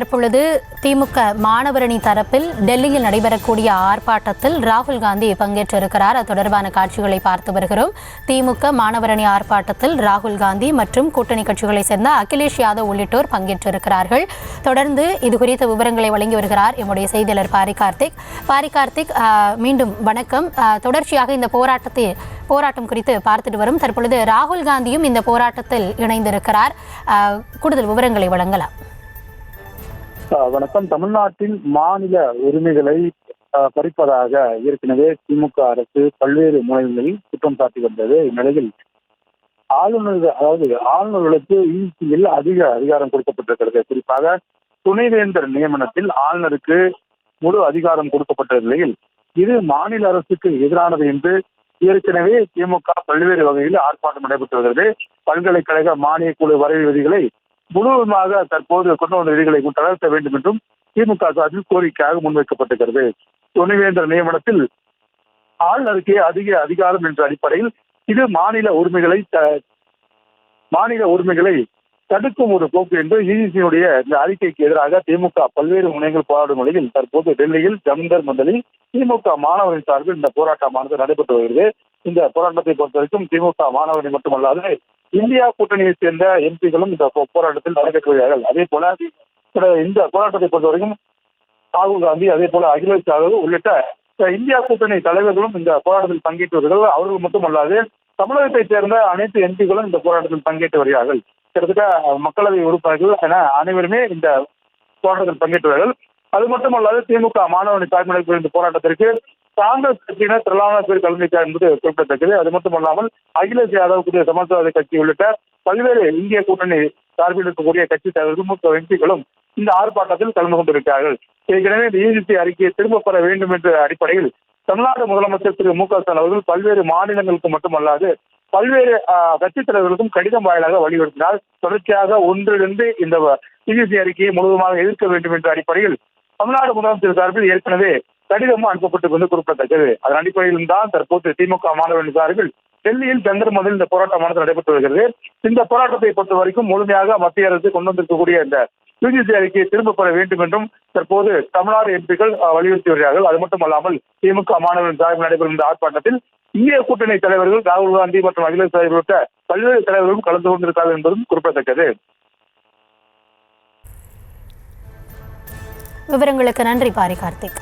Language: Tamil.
தற்பொழுது திமுக மாணவரணி தரப்பில் டெல்லியில் நடைபெறக்கூடிய ஆர்ப்பாட்டத்தில் ராகுல் காந்தி பங்கேற்றிருக்கிறார். அது தொடர்பான காட்சிகளை பார்த்து வருகிறோம். திமுக மாணவரணி ஆர்ப்பாட்டத்தில் ராகுல் காந்தி மற்றும் கூட்டணி கட்சிகளை சேர்ந்த அகிலேஷ் யாதவ் உள்ளிட்டோர் பங்கேற்றிருக்கிறார்கள். தொடர்ந்து இதுகுறித்த விவரங்களை வழங்கி வருகிறார் எம்முடைய செய்தியாளர் பாரி கார்த்திக். மீண்டும் வணக்கம். தொடர்ச்சியாக இந்த போராட்டம் குறித்து பார்த்துட்டு வரும். தற்பொழுது ராகுல் காந்தியும் இந்த போராட்டத்தில் இணைந்திருக்கிறார். கூடுதல் விவரங்களை வழங்கலாம். வணக்கம். தமிழ்நாட்டின் மாநில உரிமைகளை பறிப்பதாக ஏற்கனவே திமுக அரசு பல்வேறு முறைகளில் குற்றம் சாட்டி வந்தது. இந்நிலையில் ஆளுநர்களுக்கு ஈசியில் அதிக அதிகாரம் கொடுக்கப்பட்டிருக்கிறது. குறிப்பாக துணைவேந்தர் நியமனத்தில் ஆளுநருக்கு முழு அதிகாரம் கொடுக்கப்பட்ட நிலையில் இது மாநில அரசுக்கு எதிரானது என்று ஏற்கனவே திமுக பல்வேறு வகையில் ஆர்ப்பாட்டம் நடைபெற்று வருகிறது. பல்கலைக்கழக மானிய குழு வரைவு விதிகளை முழுவதுமாக தற்போது கொண்டு வந்த விதிகளை தளர்த்த வேண்டும் என்றும் திமுக சார்பில் கோரிக்கையாக முன்வைக்கப்பட்டிருக்கிறது. துணைவேந்தர் நியமனத்தில் ஆளுநருக்கே அதிக அதிகாரம் என்ற அடிப்படையில் இது மாநில உரிமைகளை தடுக்கும் ஒரு போக்கு என்று யுஜிசியினுடைய இந்த அறிக்கைக்கு எதிராக திமுக பல்வேறு முனைகள் போராடும் நிலையில் தற்போது டெல்லியில் ஜந்தர் மந்தலில் திமுக மாணவரின் சார்பில் இந்த போராட்டமானது நடைபெற்று வருகிறது. இந்த போராட்டத்தை பொறுத்தவரைக்கும் திமுக மாணவரை மட்டுமல்லாது இந்தியா கூட்டணியை சேர்ந்த எம்பிகளும் இந்த போராட்டத்தில் நடைபெற்று வருகிறார்கள். அதே போல இந்த போராட்டத்தை பொறுத்தவரைக்கும் ராகுல் காந்தி, அதே போல அகிலேஷ் யாதவ் உள்ளிட்ட இந்தியா கூட்டணி தலைவர்களும் இந்த போராட்டத்தில் பங்கேற்று வருகிறார்கள். அவர்கள் மட்டுமல்லாது தமிழகத்தை சேர்ந்த அனைத்து எம்பிகளும் இந்த போராட்டத்தில் பங்கேற்று வருகிறார்கள். கிட்டத்தட்ட மக்களவை உறுப்பினர்கள் என அனைவருமே இந்த போராட்டத்தில் பங்கேற்றுவார்கள். அது மட்டுமல்லாது திமுக மாணவரணி சார்பில் இந்த போராட்டத்திற்கு காங்கிரஸ் கட்சியினர் திரளான பேர் கலந்துட்டார் என்பது குறிப்பிடத்தக்கது. அது மட்டுமல்லாமல் அகிலேஷ் யாதவ் கூடிய சமாஜ்வாதி கட்சி உள்ளிட்ட பல்வேறு இந்திய கூட்டணி சார்பில் இருக்கக்கூடிய கட்சி தலைவர்களும் எம்பிகளும் இந்த ஆர்ப்பாட்டத்தில் கலந்து கொண்டிருக்கிறார்கள். ஏற்கனவே இந்த யுஜிசி அறிக்கையை திரும்ப பெற வேண்டும் என்ற அடிப்படையில் தமிழ்நாடு முதலமைச்சர் திரு மு.க.ஸ்டாலின் அவர்கள் பல்வேறு மாநிலங்களுக்கு மட்டுமல்லாது பல்வேறு கட்சித் தலைவர்களுக்கும் கடிதம் வாயிலாக வலியுறுத்தினார். தொடர்ச்சியாக ஒன்றிலிருந்து இந்த யுஜிசி அறிக்கையை முழுவதுமாக எதிர்க்க வேண்டும் என்ற அடிப்படையில் தமிழ்நாடு முதலமைச்சர் சார்பில் ஏற்கனவே கடிதமும் அனுப்பப்பட்டு வந்து குறிப்பிடத்தக்கது. அதன் அடிப்படையிலும் தான் தற்போது திமுக மாணவர்கள் சார்பில் டெல்லியில் ஜந்தர் மந்தலில் இந்த போராட்டமானது நடைபெற்று வருகிறது. இந்த போராட்டத்தை பொறுத்த வரைக்கும் முழுமையாக மத்திய அரசு கொண்டு வந்திருக்கக்கூடிய இந்த யுஜிசி அறிக்கையை திரும்ப பெற வேண்டும் என்றும் தற்போது தமிழ்நாடு எம்பிக்கள் வலியுறுத்தி வருகிறார்கள். அது மட்டுமல்லாமல் திமுக மாணவர்கள் சார்பில் நடைபெறும் இந்த ஆர்ப்பாட்டத்தில் இந்திய கூட்டணி தலைவர்கள் ராகுல் காந்தி மற்றும் அகிலேஷ் யாதவ் உள்ளிட்ட பல்வேறு தலைவர்களும் கலந்து கொண்டிருக்கிறார்கள் என்பதும் குறிப்பிடத்தக்கது. விவரங்களுக்கு நன்றி பாரி கார்த்திக்.